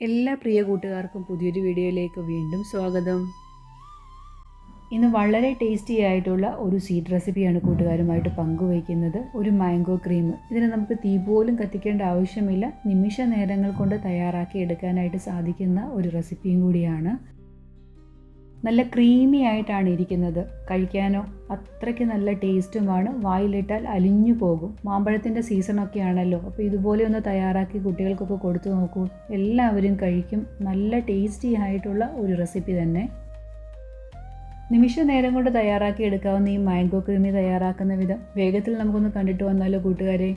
എല്ലാ പ്രിയ കൂട്ടുകാർക്കും പുതിയൊരു വീഡിയോയിലേക്ക് വീണ്ടും സ്വാഗതം. ഇന്ന് വളരെ ടേസ്റ്റി ആയിട്ടുള്ള ഒരു സ്വീറ്റ് റെസിപ്പിയാണ് കൂട്ടുകാരുമായിട്ട് പങ്കുവയ്ക്കുന്നത്. ഒരു മാംഗോ ക്രീം. ഇതിന് നമുക്ക് തീ പോലും കത്തിക്കേണ്ട ആവശ്യമില്ല. നിമിഷ നേരങ്ങൾ കൊണ്ട് തയ്യാറാക്കി എടുക്കാനായിട്ട് സാധിക്കുന്ന ഒരു റെസിപ്പിയും കൂടിയാണ്. നല്ല ക്രീമി ആയിട്ടാണ് ഇരിക്കുന്നത്. കഴിക്കാനോ അത്രയ്ക്ക് നല്ല ടേസ്റ്റുമാണ്. വായിലിട്ടാൽ അലിഞ്ഞു പോകും. മാമ്പഴത്തിൻ്റെ സീസണൊക്കെ ആണല്ലോ, അപ്പോൾ ഇതുപോലെ ഒന്ന് തയ്യാറാക്കി കുട്ടികൾക്കൊക്കെ കൊടുത്തു നോക്കൂ. എല്ലാവരും കഴിക്കും. നല്ല ടേസ്റ്റി ആയിട്ടുള്ള ഒരു റെസിപ്പി തന്നെ. നിമിഷ നേരം കൊണ്ട് തയ്യാറാക്കി എടുക്കാവുന്ന ഈ മാംഗോ ക്രീമി തയ്യാറാക്കുന്ന വിധം വേഗത്തിൽ നമുക്കൊന്ന് കണ്ടിട്ട് വന്നാലോ കൂട്ടുകാരെ.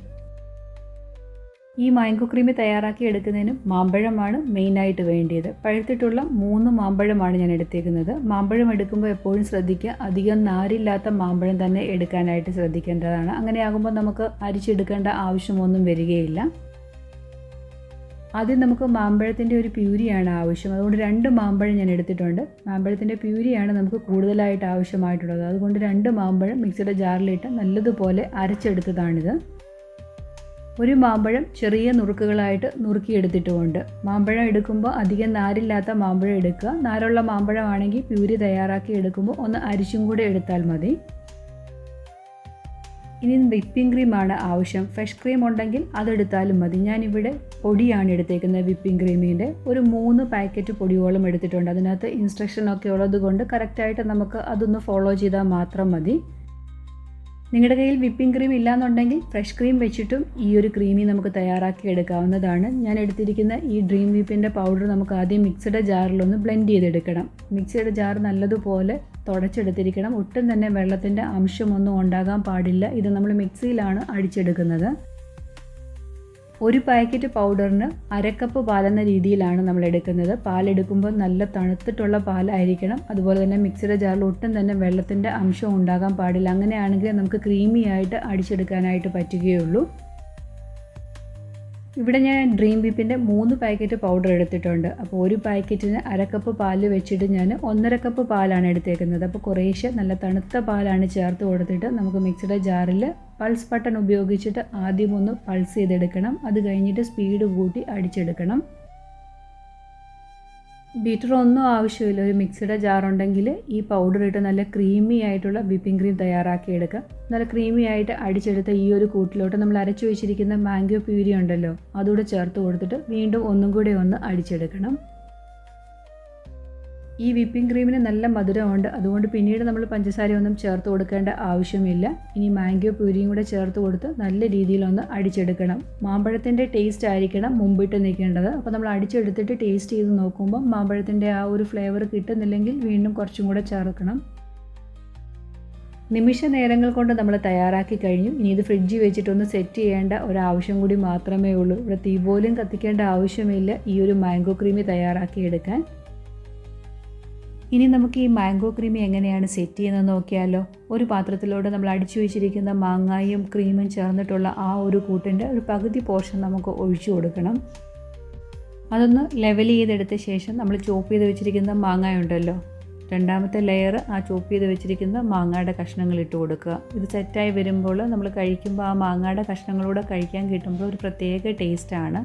ഈ മാംഗോ ക്രീമി തയ്യാറാക്കി എടുക്കുന്നതിന് മാമ്പഴമാണ് മെയിനായിട്ട് വേണ്ടിയത്. പഴുത്തിട്ടുള്ള 3 മാമ്പഴമാണ് ഞാൻ എടുത്തേക്കുന്നത്. മാമ്പഴം എടുക്കുമ്പോൾ എപ്പോഴും ശ്രദ്ധിക്കുക, അധികം നാരില്ലാത്ത മാമ്പഴം തന്നെ എടുക്കാനായിട്ട് ശ്രദ്ധിക്കേണ്ടതാണ്. അങ്ങനെയാകുമ്പോൾ നമുക്ക് അരിച്ചെടുക്കേണ്ട ആവശ്യമൊന്നും വരികയില്ല. ആദ്യം നമുക്ക് മാമ്പഴത്തിൻ്റെ ഒരു പ്യൂരിയാണ് ആവശ്യം. അതുകൊണ്ട് 2 മാമ്പഴം ഞാൻ എടുത്തിട്ടുണ്ട്. മാമ്പഴത്തിൻ്റെ പ്യൂരിയാണ് നമുക്ക് കൂടുതലായിട്ട് ആവശ്യമായിട്ടുള്ളത്. അതുകൊണ്ട് 2 മാമ്പഴം മിക്സിയുടെ ജാറിലിട്ട് നല്ലതുപോലെ അരച്ചെടുത്തതാണിത്. ഒരു മാമ്പഴം ചെറിയ നുറുക്കുകളായിട്ട് നുറുക്കിയെടുത്തിട്ടുമുണ്ട്. മാമ്പഴം എടുക്കുമ്പോൾ അധികം നാരില്ലാത്ത മാമ്പഴം എടുക്കുക. നാരുള്ള മാമ്പഴമാണെങ്കിൽ പ്യൂരി തയ്യാറാക്കി എടുക്കുമ്പോൾ ഒന്ന് അരിച്ചും കൂടെ എടുത്താൽ മതി. ഇനി വിപ്പിംഗ് ക്രീമാണ് ആവശ്യം. ഫ്രഷ് ക്രീം ഉണ്ടെങ്കിൽ അതെടുത്താലും മതി. ഞാനിവിടെ പൊടിയാണ് എടുത്തേക്കുന്നത്. വിപ്പിംഗ് ക്രീമിൻ്റെ ഒരു 3 പാക്കറ്റ് പൊടിയോളം എടുത്തിട്ടുണ്ട്. അതിനകത്ത് ഇൻസ്ട്രക്ഷനൊക്കെ ഉള്ളത് കൊണ്ട് കറക്റ്റായിട്ട് നമുക്ക് അതൊന്ന് ഫോളോ ചെയ്താൽ മാത്രം മതി. നിങ്ങളുടെ കയ്യിൽ വിപ്പിംഗ് ക്രീം ഇല്ലാന്നുണ്ടെങ്കിൽ ഫ്രഷ് ക്രീം വെച്ചിട്ടും ഈ ഒരു ക്രീമി നമുക്ക് തയ്യാറാക്കി എടുക്കാവുന്നതാണ്. ഞാൻ എടുത്തിരിക്കുന്ന ഈ ഡ്രീം വിപ്പിൻ്റെ പൗഡർ നമുക്ക് ആദ്യം മിക്സിയുടെ ജാറിലൊന്ന് ബ്ലെൻഡ് ചെയ്തെടുക്കണം. മിക്സിയുടെ ജാർ നല്ലതുപോലെ തുടച്ചെടുത്തിരിക്കണം. ഒട്ടും തന്നെ വെള്ളത്തിൻ്റെ അംശമൊന്നും ഉണ്ടാകാൻ പാടില്ല. ഇത് നമ്മൾ മിക്സിയിലാണ് അടിച്ചെടുക്കുന്നത്. ഒരു പാക്കറ്റ് പൗഡറിന് 1/2 കപ്പ് പാലെന്ന രീതിയിലാണ് നമ്മൾ എടുക്കുന്നത്. പാലെടുക്കുമ്പോൾ നല്ല തണുത്തിട്ടുള്ള പാലായിരിക്കണം. അതുപോലെ തന്നെ മിക്സിയുടെ ജാറിൽ ഒട്ടും തന്നെ വെള്ളത്തിൻ്റെ അംശം ഉണ്ടാകാൻ പാടില്ല. അങ്ങനെയാണെങ്കിൽ നമുക്ക് ക്രീമി ആയിട്ട് അടിച്ചെടുക്കാനായിട്ട് പറ്റുകയുള്ളൂ. ഇവിടെ ഞാൻ ഡ്രീം വിപ്പിൻ്റെ 3 പാക്കറ്റ് പൗഡർ എടുത്തിട്ടുണ്ട്. അപ്പോൾ ഒരു പാക്കറ്റിന് 1/2 കപ്പ് പാല് വെച്ചിട്ട് ഞാൻ 1.5 കപ്പ് പാലാണ് എടുത്തേക്കുന്നത്. അപ്പോൾ കുറേശ്ശെ നല്ല തണുത്ത പാലാണ് ചേർത്ത് കൊടുത്തിട്ട് നമുക്ക് മിക്സിയുടെ ജാറിൽ പൾസ് ബട്ടൺ ഉപയോഗിച്ചിട്ട് ആദ്യം ഒന്ന് പൾസ് ചെയ്തെടുക്കണം. അത് കഴിഞ്ഞിട്ട് സ്പീഡ് കൂട്ടി അടിച്ചെടുക്കണം. ബീറ്റർ ഒന്നും ആവശ്യമില്ല. ഒരു മിക്സിയുടെ ജാറുണ്ടെങ്കിൽ ഈ പൗഡർ ഇട്ട് നല്ല ക്രീമി ആയിട്ടുള്ള വിപ്പിംഗ് ക്രീം തയ്യാറാക്കി എടുക്കാം. നല്ല ക്രീമി ആയിട്ട് അടിച്ചെടുത്ത ഈ ഒരു കൂട്ടിലോട്ട് നമ്മൾ അരച്ചു വെച്ചിരിക്കുന്ന മാംഗോ പ്യൂരി ഉണ്ടല്ലോ, അതുകൂടെ ചേർത്ത് കൊടുത്തിട്ട് വീണ്ടും ഒന്നും കൂടെ ഒന്ന് അടിച്ചെടുക്കണം. ഈ വിപ്പിംഗ് ക്രീമിന് നല്ല മധുരമുണ്ട്. അതുകൊണ്ട് പിന്നീട് നമ്മൾ പഞ്ചസാരയൊന്നും ചേർത്ത് കൊടുക്കേണ്ട ആവശ്യമില്ല. ഇനി മാംഗോ പ്യൂരിയും കൂടെ ചേർത്ത് കൊടുത്ത് നല്ല രീതിയിലൊന്ന് അടിച്ചെടുക്കണം. മാമ്പഴത്തിൻ്റെ ടേസ്റ്റ് ആയിരിക്കണം മുമ്പിട്ട് നിൽക്കേണ്ടത്. അപ്പോൾ നമ്മൾ അടിച്ചെടുത്തിട്ട് ടേസ്റ്റ് ചെയ്ത് നോക്കുമ്പോൾ മാമ്പഴത്തിൻ്റെ ആ ഒരു ഫ്ലേവർ കിട്ടുന്നില്ലെങ്കിൽ വീണ്ടും കുറച്ചും കൂടെ ചേർക്കണം. നിമിഷ നേരങ്ങൾ കൊണ്ട് നമ്മൾ തയ്യാറാക്കി കഴിഞ്ഞു. ഇനി ഇത് ഫ്രിഡ്ജിൽ വെച്ചിട്ടൊന്ന് സെറ്റ് ചെയ്യേണ്ട ഒരാവശ്യം കൂടി മാത്രമേ ഉള്ളൂ. ഇവിടെ തീ പോലും കത്തിക്കേണ്ട ആവശ്യമില്ല ഈ ഒരു മാംഗോ ക്രീമി തയ്യാറാക്കി എടുക്കാൻ. ഇനി നമുക്ക് ഈ മാംഗോ ക്രീമി എങ്ങനെയാണ് സെറ്റ് ചെയ്യുന്നത് നോക്കിയാലോ. ഒരു പാത്രത്തിലോട്ട് നമ്മൾ അടിച്ചു വെച്ചിരിക്കുന്ന മാങ്ങായും ക്രീമും ചേർന്നിട്ടുള്ള ആ ഒരു കൂട്ടിൻ്റെ ഒരു പകുതി പോർഷൻ നമുക്ക് ഒഴിച്ചു കൊടുക്കണം. അതൊന്ന് ലെവൽ ചെയ്തെടുത്ത ശേഷം നമ്മൾ ചോപ്പ് ചെയ്ത് വെച്ചിരിക്കുന്ന മാങ്ങ ഉണ്ടല്ലോ, രണ്ടാമത്തെ ലെയർ ആ ചോപ്പ് ചെയ്ത് വെച്ചിരിക്കുന്ന മാങ്ങയുടെ കഷ്ണങ്ങൾ ഇട്ട് കൊടുക്കുക. ഇത് സെറ്റായി വരുമ്പോൾ നമ്മൾ കഴിക്കുമ്പോൾ ആ മാങ്ങയുടെ കഷ്ണങ്ങളൂടെ കഴിക്കാൻ കിട്ടുമ്പോൾ ഒരു പ്രത്യേക ടേസ്റ്റാണ്.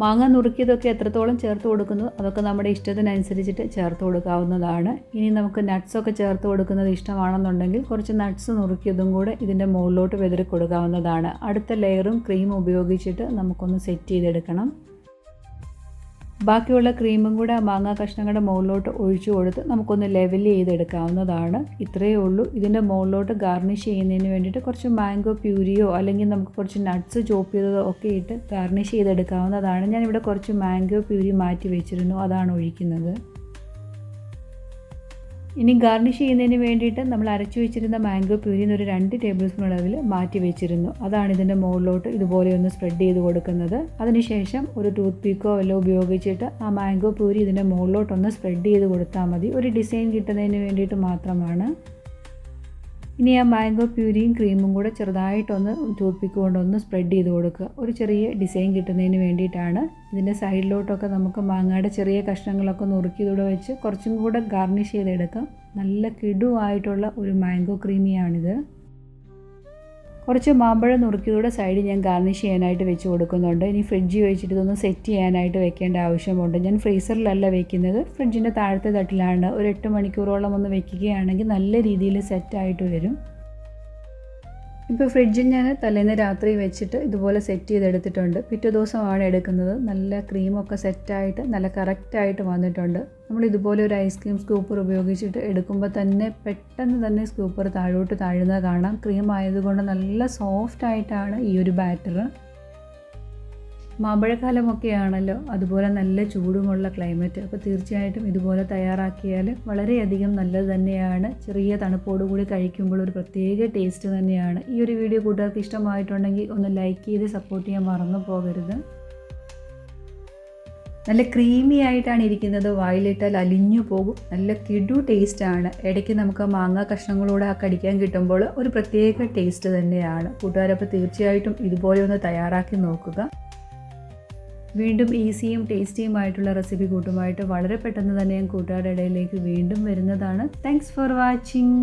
മാങ്ങ നുറുക്കിയതൊക്കെ എത്രത്തോളം ചേർത്ത് കൊടുക്കുന്നു അതൊക്കെ നമ്മുടെ ഇഷ്ടത്തിനനുസരിച്ചിട്ട് ചേർത്ത് കൊടുക്കാവുന്നതാണ്. ഇനി നമുക്ക് നട്ട്സൊക്കെ ചേർത്ത് കൊടുക്കുന്നത് ഇഷ്ടമാണെന്നുണ്ടെങ്കിൽ കുറച്ച് നട്ട്സ് നുറുക്കിയതും കൂടെ ഇതിൻ്റെ മുകളിലോട്ട് വിതറി കൊടുക്കാവുന്നതാണ്. അടുത്ത ലെയറും ക്രീം ഉപയോഗിച്ചിട്ട് നമുക്കൊന്ന് സെറ്റ് ചെയ്തെടുക്കണം. ബാക്കിയുള്ള ക്രീമും കൂടെ ആ മാങ്ങാ കഷ്ണങ്ങളുടെ മുകളിലോട്ട് ഒഴിച്ചു കൊടുത്ത് നമുക്കൊന്ന് ലെവൽ ചെയ്തെടുക്കാവുന്നതാണ്. ഇത്രയേ ഉള്ളൂ. ഇതിൻ്റെ മുകളിലോട്ട് ഗാർണിഷ് ചെയ്യുന്നതിന് വേണ്ടിയിട്ട് കുറച്ച് മാംഗോ പ്യൂരിയോ അല്ലെങ്കിൽ നമുക്ക് കുറച്ച് നട്ട്സ് ചോപ്പ് ചെയ്തതോ ഒക്കെ ഇട്ട് ഗാർണിഷ് ചെയ്തെടുക്കാവുന്നതാണ്. ഞാനിവിടെ കുറച്ച് മാംഗോ പ്യൂരി മാറ്റി വെച്ചിരുന്നു, അതാണ് ഒഴിക്കുന്നത്. ഇനി ഗാർണിഷ് ചെയ്യുന്നതിന് വേണ്ടിയിട്ട് നമ്മൾ അരച്ചു വെച്ചിരുന്ന മാംഗോ പ്യൂരിന്ന് ഒരു 2 ടേബിൾ സ്പൂൺ അളവിൽ മാറ്റി വെച്ചിരുന്നു. അതാണ് ഇതിൻ്റെ മുകളിലോട്ട് ഇതുപോലെ ഒന്ന് സ്പ്രെഡ് ചെയ്ത് കൊടുക്കുന്നത്. അതിനുശേഷം ഒരു ടൂത്ത് പീക്കോ വല്ലതും ഉപയോഗിച്ചിട്ട് ആ മാംഗോ പ്യൂരി ഇതിൻ്റെ മുകളിലോട്ടൊന്ന് സ്പ്രെഡ് ചെയ്ത് കൊടുത്താൽ മതി. ഒരു ഡിസൈൻ കിട്ടുന്നതിന് വേണ്ടിയിട്ട് മാത്രമാണ്. ഇനി ആ മാംഗോ പ്യൂരിയും ക്രീമും കൂടെ ചെറുതായിട്ടൊന്ന് ടൂത്ത് പിക്ക് കൊണ്ടൊന്ന് സ്പ്രെഡ് ചെയ്ത് കൊടുക്കുക. ഒരു ചെറിയ ഡിസൈൻ കിട്ടുന്നതിന് വേണ്ടിയിട്ടാണ്. ഇതിൻ്റെ സൈഡിലോട്ടൊക്കെ നമുക്ക് മാങ്ങയുടെ ചെറിയ കഷ്ണങ്ങളൊക്കെ നുറുക്കിയതൂടെ വെച്ച് കുറച്ചും കൂടെ ഗാർണിഷ് ചെയ്തെടുക്കാം. നല്ല കിടുവായിട്ടുള്ള ഒരു മാംഗോ ക്രീമിയാണിത്. കുറച്ച് മാമ്പഴം നുറുക്കിയതോടെ സൈഡിൽ ഞാൻ ഗാർണിഷ് ചെയ്യാനായിട്ട് വെച്ച് കൊടുക്കുന്നുണ്ട്. ഇനി ഫ്രിഡ്ജിൽ വെച്ചിട്ട് ഇതൊന്ന് സെറ്റ് ചെയ്യാനായിട്ട് വെക്കേണ്ട ആവശ്യമുണ്ട്. ഞാൻ ഫ്രീസറിലല്ല വെക്കുന്നത്, ഫ്രിഡ്ജിൻ്റെ താഴത്തെ തട്ടിലാണ്. ഒരു 8 മണിക്കൂറോളം ഒന്ന് വെക്കുകയാണെങ്കിൽ നല്ല രീതിയിൽ സെറ്റായിട്ട് വരും. ഇപ്പോൾ ഫ്രിഡ്ജിൽ ഞാൻ തലേന്ന് രാത്രി വെച്ചിട്ട് ഇതുപോലെ സെറ്റ് ചെയ്തെടുത്തിട്ടുണ്ട്. പിറ്റേ ദിവസമാണ് എടുക്കുന്നത്. നല്ല ക്രീമൊക്കെ സെറ്റായിട്ട് നല്ല കറക്റ്റായിട്ട് വന്നിട്ടുണ്ട്. നമ്മൾ ഇതുപോലെ ഒരു ഐസ്ക്രീം സ്കൂപ്പർ ഉപയോഗിച്ചിട്ട് എടുക്കുമ്പോൾ തന്നെ പെട്ടെന്ന് തന്നെ സ്കൂപ്പർ താഴോട്ട് താഴുന്നത് കാണാം. ക്രീം ആയതുകൊണ്ട് നല്ല സോഫ്റ്റായിട്ടാണ് ഈ ഒരു ബാറ്റർ. മാമ്പഴക്കാലമൊക്കെ ആണല്ലോ, അതുപോലെ നല്ല ചൂടുമുള്ള ക്ലൈമറ്റ്. അപ്പോൾ തീർച്ചയായിട്ടും ഇതുപോലെ തയ്യാറാക്കിയാൽ വളരെയധികം നല്ലത് തന്നെയാണ്. ചെറിയ തണുപ്പോടുകൂടി കഴിക്കുമ്പോൾ ഒരു പ്രത്യേക ടേസ്റ്റ് തന്നെയാണ്. ഈ ഒരു വീഡിയോ കൂട്ടുകാർക്ക് ഇഷ്ടമായിട്ടുണ്ടെങ്കിൽ ഒന്ന് ലൈക്ക് ചെയ്ത് സപ്പോർട്ട് ചെയ്യാൻ മറന്നു പോകരുത്. നല്ല ക്രീമി ആയിട്ടാണ് ഇരിക്കുന്നത്, വായിലിട്ടാൽ അലിഞ്ഞു പോകും. നല്ല കിടു ടേസ്റ്റാണ്. ഇടയ്ക്ക് നമുക്ക് മാങ്ങ കഷ്ണങ്ങളോടെ കടിക്കാൻ കിട്ടുമ്പോൾ ഒരു പ്രത്യേക ടേസ്റ്റ് തന്നെയാണ്. കൂട്ടുകാരപ്പോൾ തീർച്ചയായിട്ടും ഇതുപോലെ ഒന്ന് തയ്യാറാക്കി നോക്കുക. വീണ്ടും ഈസിയും ടേസ്റ്റിയുമായിട്ടുള്ള റെസിപ്പി കൂട്ടുമായിട്ട് വളരെ പെട്ടെന്ന് തന്നെ ഞാൻ കൂട്ടുകാരുടെ ഇടയിലേക്ക് വീണ്ടും വരുന്നതാണ്. Thanks for watching.